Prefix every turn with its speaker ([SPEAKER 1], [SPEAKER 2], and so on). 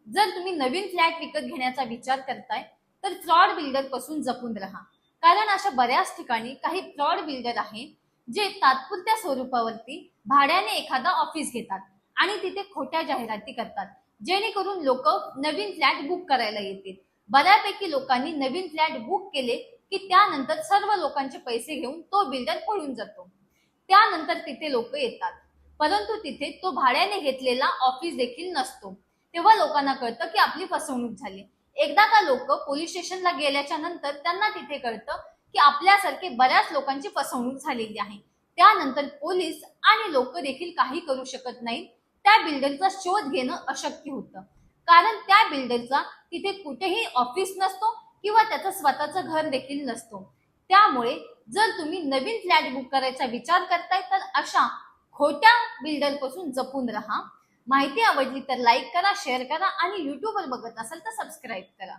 [SPEAKER 1] जर तुम्ही नवीन फ्लॅट विकत घेण्याचा विचार करताय तर फ्रॉड बिल्डर पासून जपून राहा. कारण अशा बऱ्याच ठिकाणी काही फ्रॉड बिल्डर आहे जे तात्पुरत्या स्वरूपावरती भाड्याने एखादा ऑफिस घेतात आणि तिथे खोट्या जाहिराती करतात, जेणेकरून लोक नवीन फ्लॅट बुक करायला येतील. बऱ्यापैकी लोकांनी नवीन फ्लॅट बुक केले की त्यानंतर सर्व लोकांचे पैसे घेऊन तो बिल्डर पळून जातो. त्यानंतर तिथे लोक येतात, परंतु तिथे तो भाड्याने घेतलेला ऑफिस देखील नसतो. तेव्हा लोकांना कळतं की आपली फसवणूक झाली. एकदा का लोक पोलीस स्टेशनला गेल्याच्या नंतर त्यांना तिथे कळतं की आपल्यासारखे बऱ्याच लोकांची फसवणूक झालेली आहे. त्यानंतर पोलीस आणि लोक देखील काही करू शकत नाहीत. त्या बिल्डरचा शोध घेणं अशक्य होतं, कारण त्या बिल्डरचा तिथे कुठेही ऑफिस नसतो किंवा त्याचं स्वतःचं घर देखील नसतो. त्यामुळे जर तुम्ही नवीन फ्लॅट बुक करायचा विचार करताय तर अशा खोट्या बिल्डर पासून जपून राहा. माहिती आवडली तर लाईक करा, शेअर करा आणि युट्यूबवर बघत असाल तर सबस्क्राईब करा.